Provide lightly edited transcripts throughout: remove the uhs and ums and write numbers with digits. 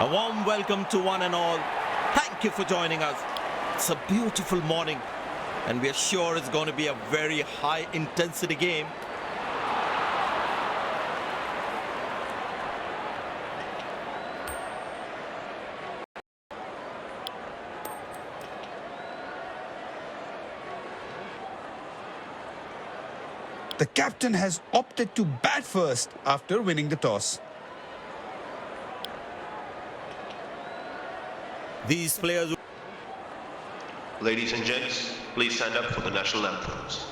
A warm welcome to one and all. Thank you for joining us. It's a beautiful morning, and we are sure it's going to be a very high intensity game. The captain has opted to bat first after winning the toss. These players. Ladies and gents, please stand up for the national anthems.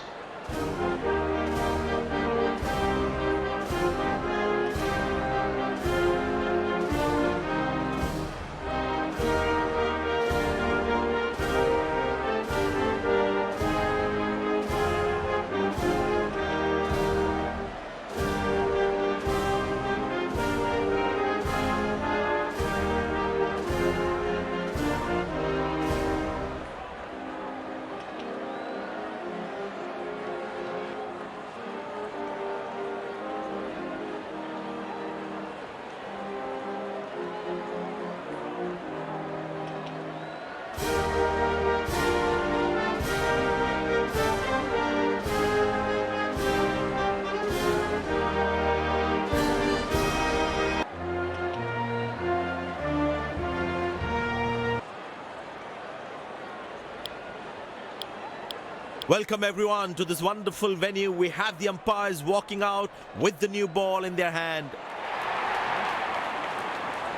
Welcome everyone to this wonderful venue. We have the umpires walking out with the new ball in their hand.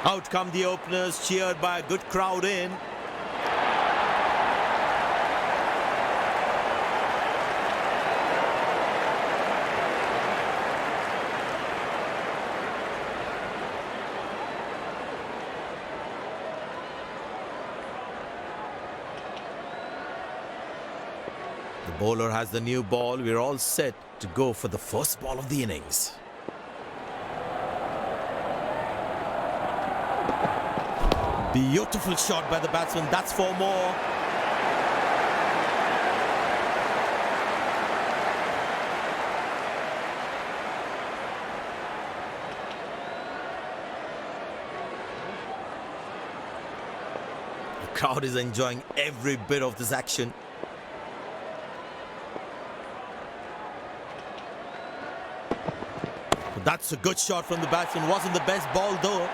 Out come the openers, cheered by a good crowd in. The bowler has the new ball. We're all set to go for the first ball of the innings. Beautiful shot by the batsman. That's 4 more. The crowd is enjoying every bit of this action. That's a good shot from the batsman. Wasn't the best ball though.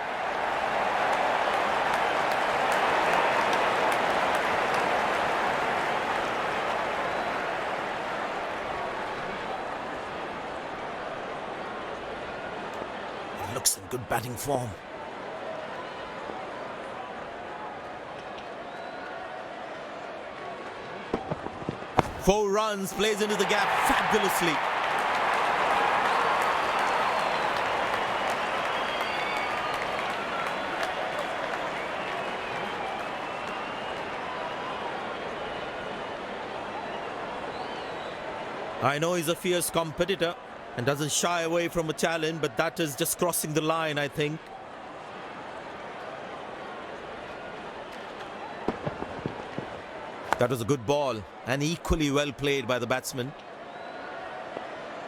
He looks in good batting form. Four runs, plays into the gap fabulously. I know he's a fierce competitor and doesn't shy away from a challenge, but that is just crossing the line, I think. That was a good ball and equally well played by the batsman.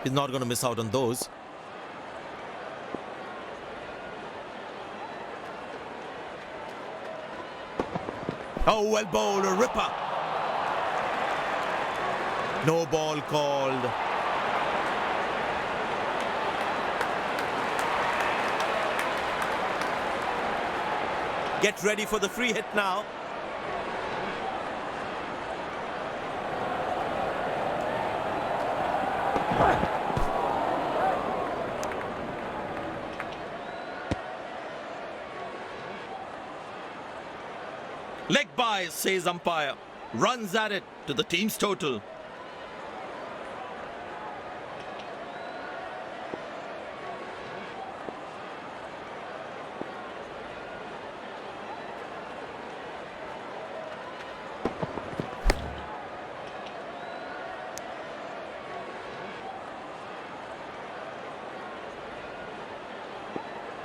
He's not going to miss out on those. Oh, well bowled, a ripper. No ball called. Get ready for the free hit now. Leg by, says umpire. Runs at it to the team's total.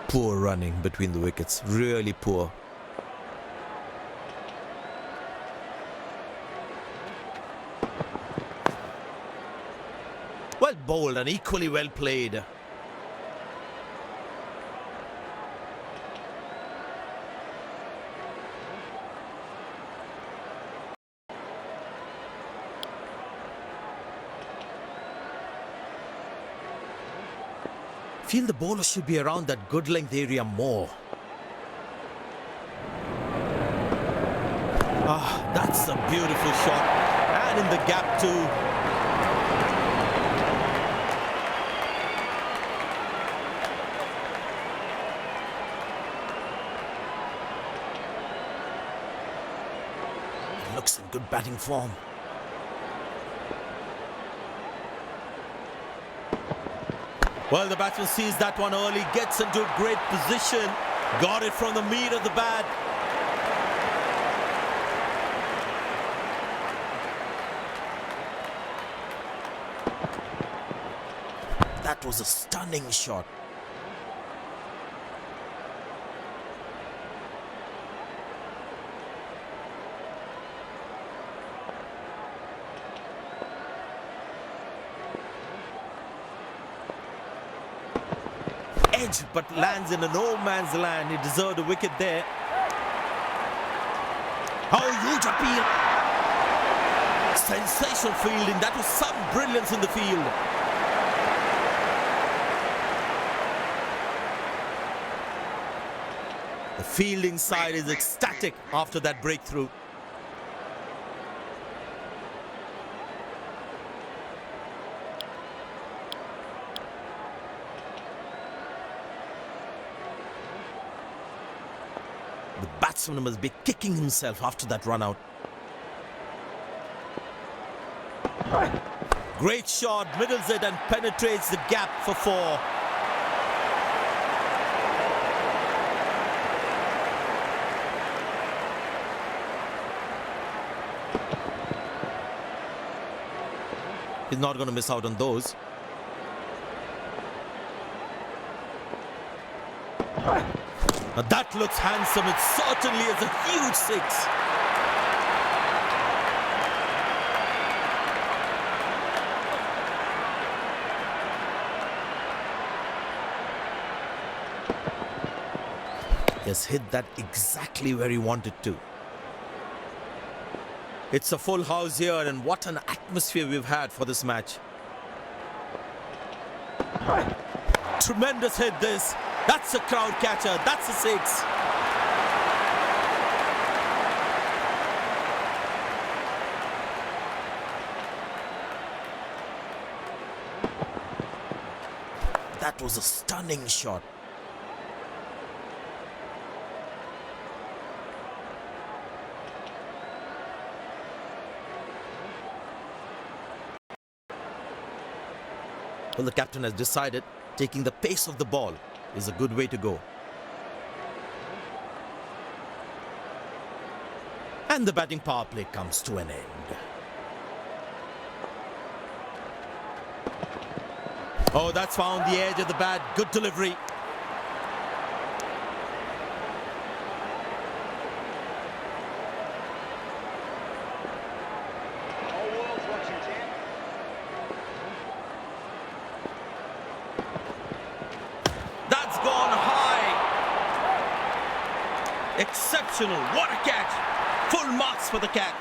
Poor running between the wickets, really poor. Well bowled and equally well played. Feel the bowler should be around that good length area more. Ah, that's a beautiful shot. And in the gap too. He looks in good batting form. Well, the batsman sees that one early, gets into a great position, got it from the meat of the bat. That was a stunning shot. Edge, but lands in a no man's land. He deserved a wicket there. Oh, huge appeal. Sensational fielding. That was some brilliance in the field. The fielding side is ecstatic after that breakthrough. The batsman must be kicking himself after that run out. Great shot, middles it and penetrates the gap for 4. He's not going to miss out on those. Now that looks handsome. It certainly is a huge 6. He has hit that exactly where he wanted to. It's a full house here, and what an atmosphere we've had for this match. Tremendous hit this. That's a crowd catcher. That's a 6. That was a stunning shot. Well, the captain has decided taking the pace of the ball is a good way to go. And the batting power play comes to an end. Oh, that's found the edge of the bat. Good delivery. Exceptional. What a catch. Full marks for the catch.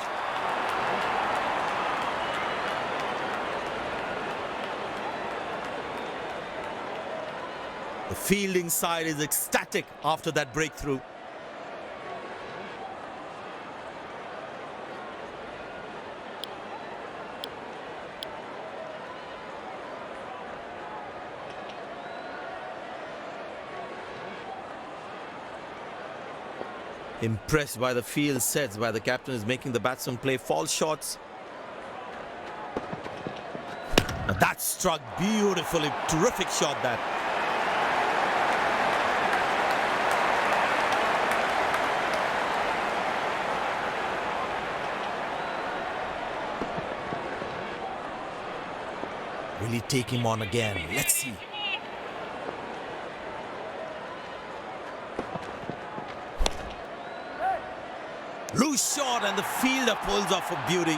The fielding side is ecstatic after that breakthrough. Impressed by the field sets where the captain is making the batsman play false shots. Now that struck beautifully. Terrific shot that. Will he take him on again? Let's see. Loose shot and the fielder pulls off a beauty.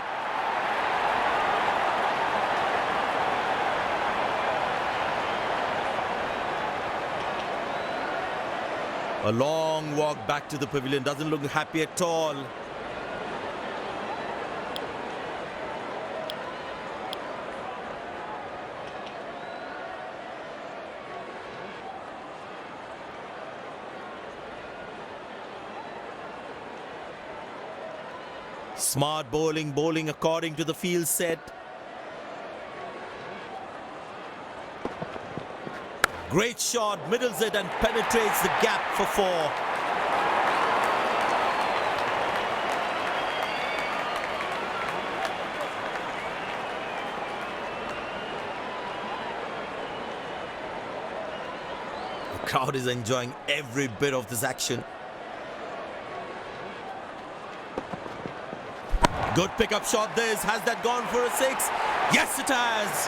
A long walk back to the pavilion. Doesn't look happy at all. Smart bowling, bowling according to the field set. Great shot, middles it and penetrates the gap for 4. The crowd is enjoying every bit of this action. Good pickup shot this. Has that gone for a 6? Yes, it has.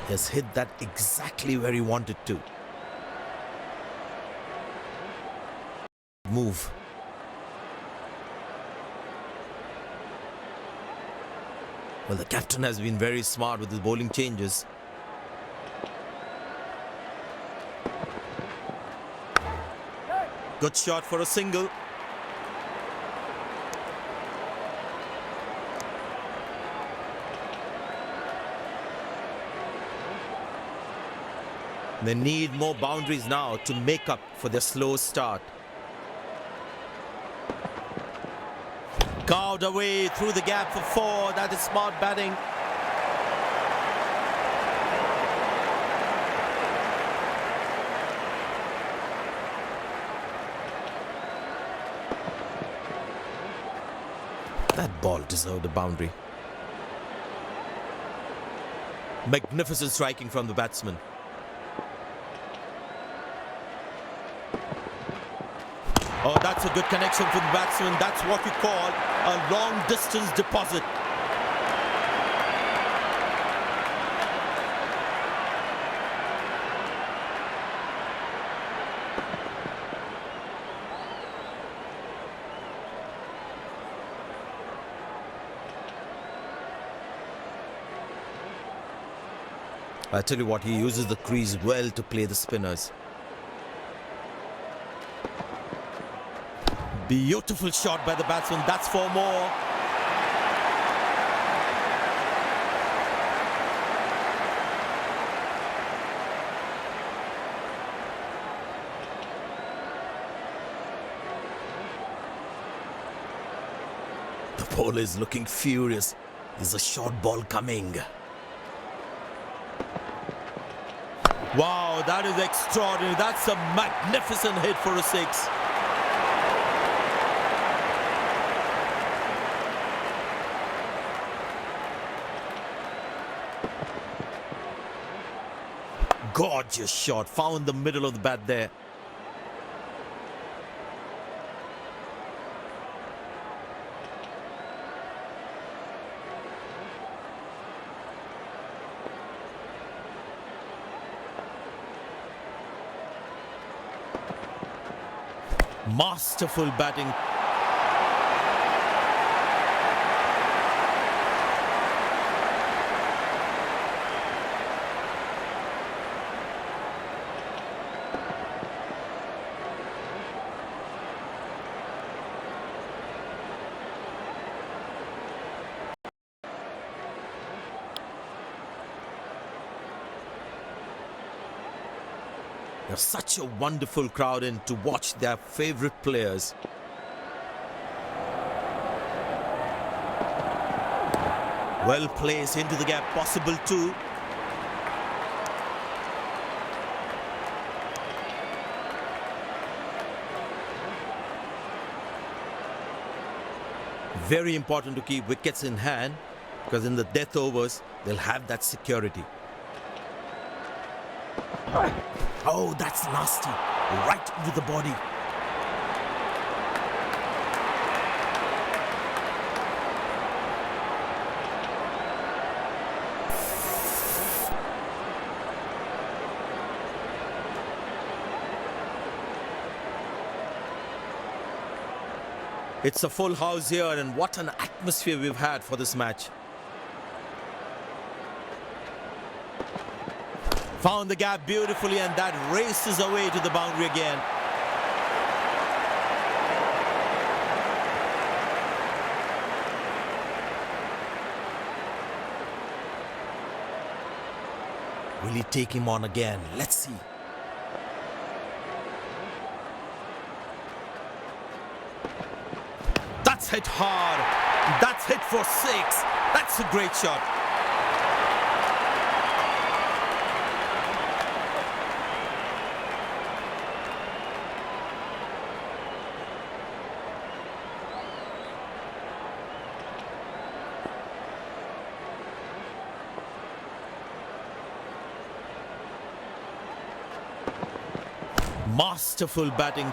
He has hit that exactly where he wanted to. Move. Well, the captain has been very smart with his bowling changes. Good shot for a single. They need more boundaries now to make up for their slow start. Carved away through the gap for 4. That is smart batting. That ball deserved a boundary. Magnificent striking from the batsman. Oh, that's a good connection from the batsman. That's what you call a long distance deposit. I tell you what, he uses the crease well to play the spinners. Beautiful shot by the batsman. That's 4 more. The bowler is looking furious. There's a short ball coming. Wow, that is extraordinary. That's a magnificent hit for a 6. Gorgeous shot. Found the middle of the bat there. Masterful batting. There's such a wonderful crowd in to watch their favorite players. Well placed into the gap, possible too. Very important to keep wickets in hand, because in the death overs, they'll have that security. Oh, that's nasty. Right into the body. It's a full house here, and what an atmosphere we've had for this match. Found the gap beautifully, and that races away to the boundary again. Will he take him on again? Let's see. That's hit hard. That's hit for 6. That's a great shot. Masterful batting.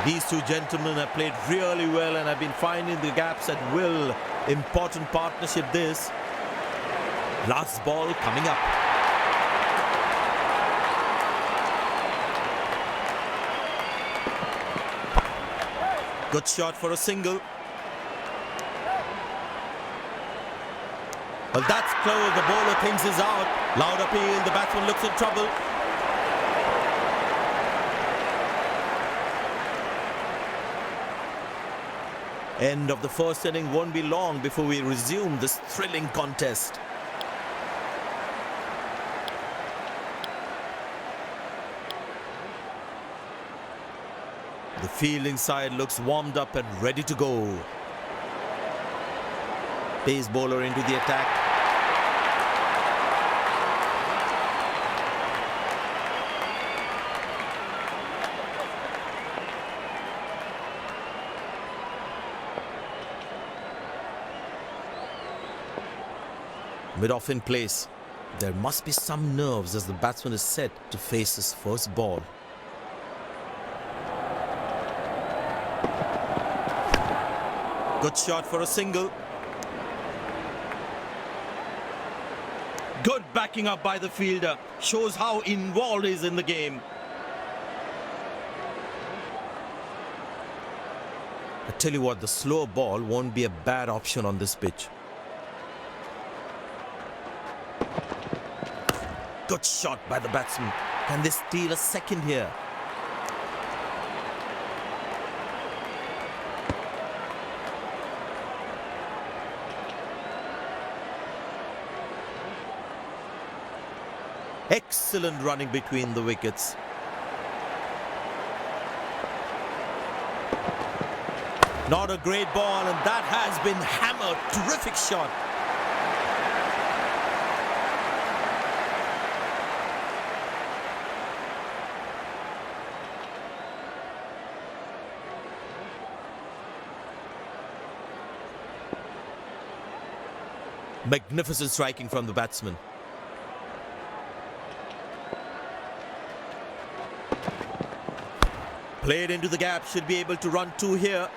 These two gentlemen have played really well and have been finding the gaps at will. Important partnership this. Last ball coming up. Good shot for a single. Well, that's close. The bowler thinks he's out. Loud appeal. The batsman looks in trouble. End of the first inning won't be long before we resume this thrilling contest. The fielding side looks warmed up and ready to go. Pace bowler into the attack. Mid-off in place. There must be some nerves as the batsman is set to face his first ball. Good shot for a single. Good backing up by the fielder. Shows how involved he is in the game. I tell you what, the slow ball won't be a bad option on this pitch. Good shot by the batsman. Can they steal a second here? Excellent running between the wickets. Not a great ball, and that has been hammered. Terrific shot. Magnificent striking from the batsman. Played into the gap, should be able to run 2 here.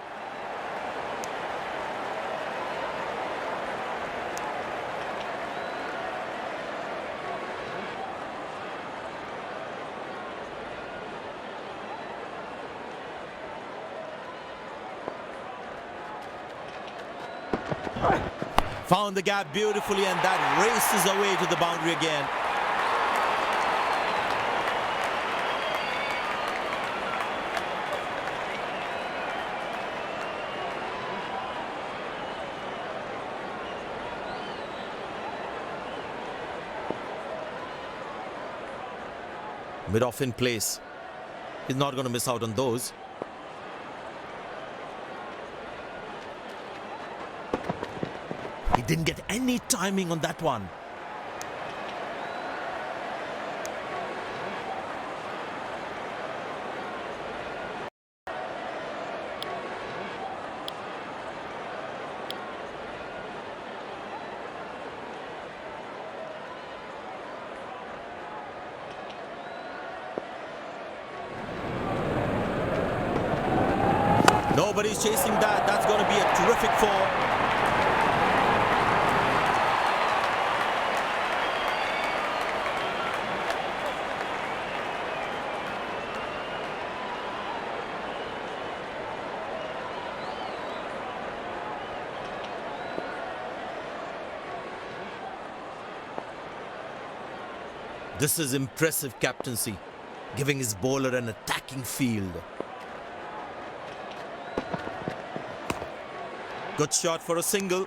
Found the gap beautifully, and that races away to the boundary again. Mid-off in place. He's not going to miss out on those. He didn't get any timing on that one. Nobody's chasing that. That's going to be a terrific fall. This is impressive captaincy, giving his bowler an attacking field. Good shot for a single.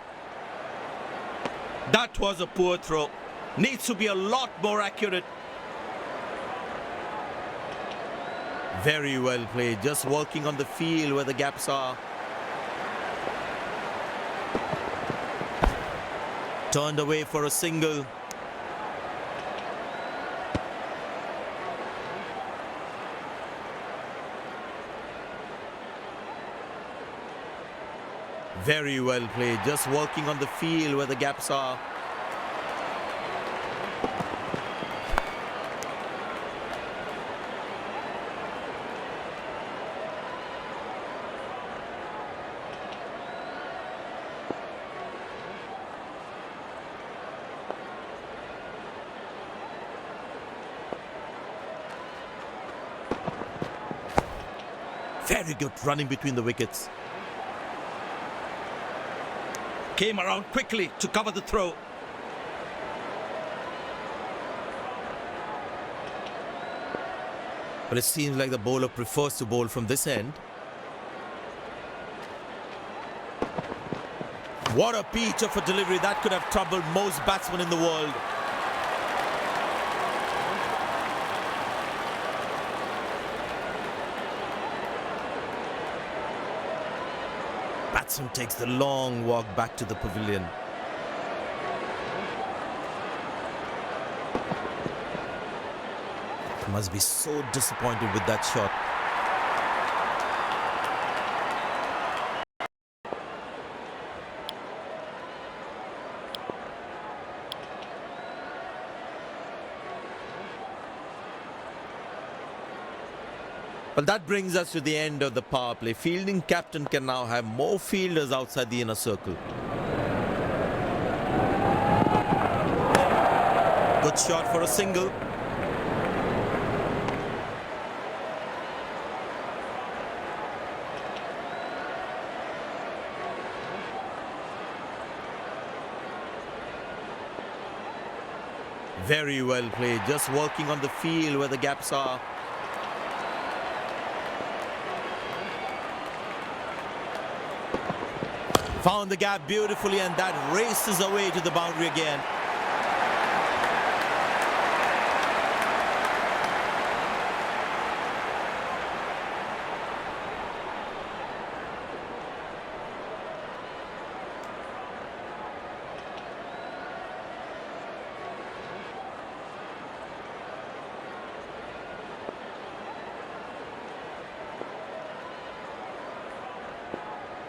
That was a poor throw. Needs to be a lot more accurate. Very well played. Just working on the field where the gaps are. Turned away for a single. Very well played. Just working on the field where the gaps are. Very good running between the wickets. Came around quickly to cover the throw. But it seems like the bowler prefers to bowl from this end. What a peach of a delivery. That could have troubled most batsmen in the world. Batsman takes the long walk back to the pavilion. He must be so disappointed with that shot. Well, that brings us to the end of the power play. Fielding captain can now have more fielders outside the inner circle. Good shot for a single. Very well played. Just working on the field where the gaps are. Found the gap beautifully, and that races away to the boundary again.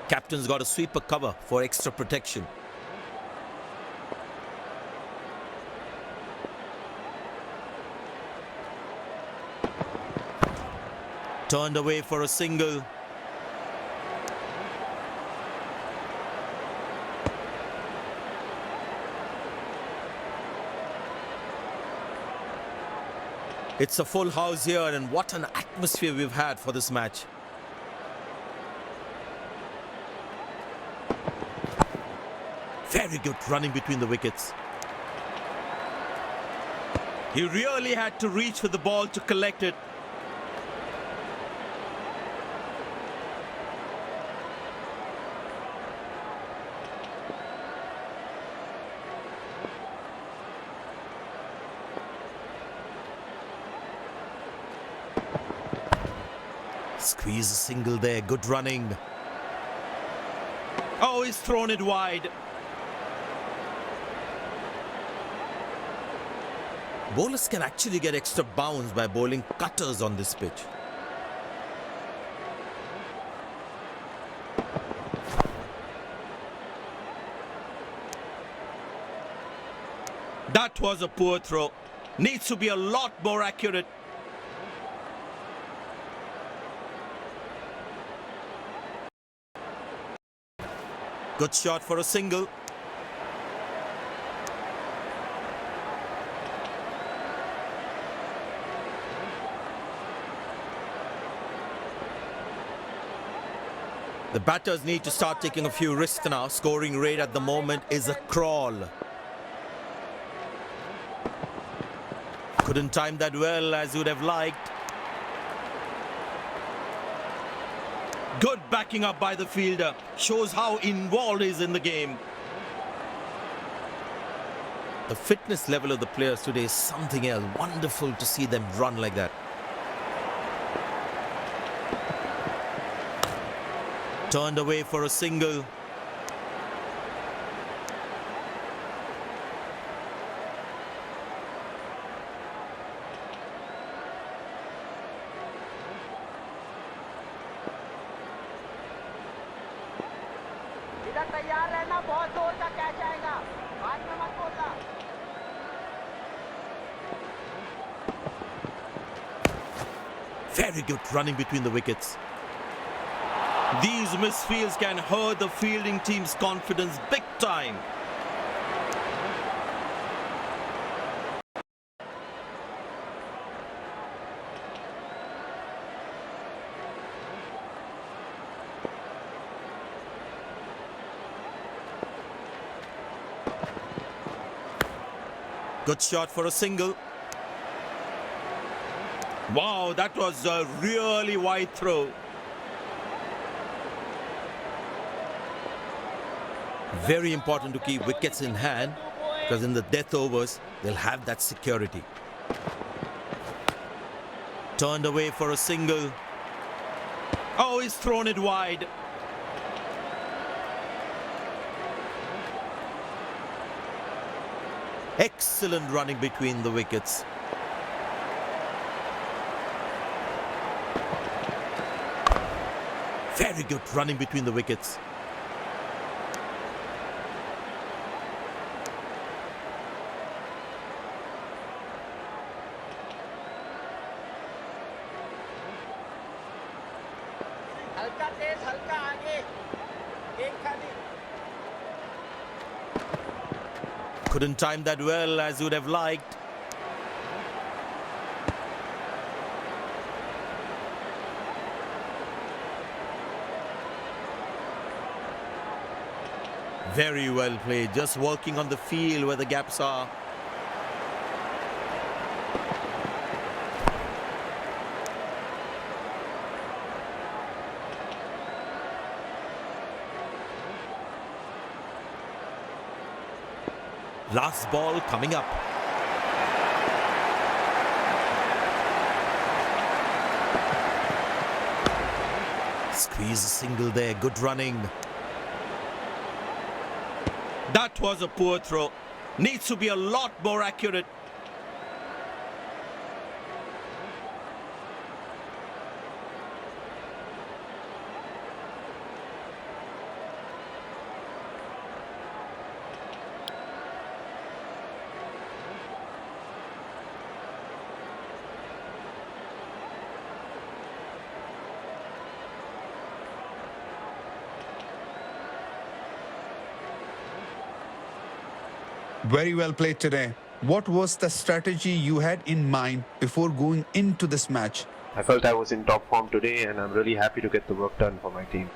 Captain's got a sweeper cover for extra protection. Turned away for a single. It's a full house here, and what an atmosphere we've had for this match. Very good running between the wickets. He really had to reach for the ball to collect it. Squeeze a single there. Good running. Oh, he's thrown it wide. Bowlers can actually get extra bounce by bowling cutters on this pitch. That was a poor throw. Needs to be a lot more accurate. Good shot for a single. The batters need to start taking a few risks now. Scoring rate at the moment is a crawl. Couldn't time that well as you would have liked. Good backing up by the fielder. Shows how involved he is in the game. The fitness level of the players today is something else. Wonderful to see them run like that. Turned away for a single. इधर तैयार रहना बहुत जोर का catch आएगा बाद में मत बोलना Very good running between the wickets. These misfields can hurt the fielding team's confidence big time. Good shot for a single. Wow, that was a really wide throw. Very important to keep wickets in hand because in the death overs, they'll have that security. Turned away for a single. Oh, he's thrown it wide. Excellent running between the wickets. Very good running between the wickets. हल्का तेज हल्का आगे एक खाली Couldn't time that well as you would have liked. Very well played, just working on the field where the gaps are. Last ball coming up. Squeeze a single there, good running. That was a poor throw. Needs to be a lot more accurate. Very well played today. What was the strategy you had in mind before going into this match? I felt I was in top form today and I'm really happy to get the work done for my team.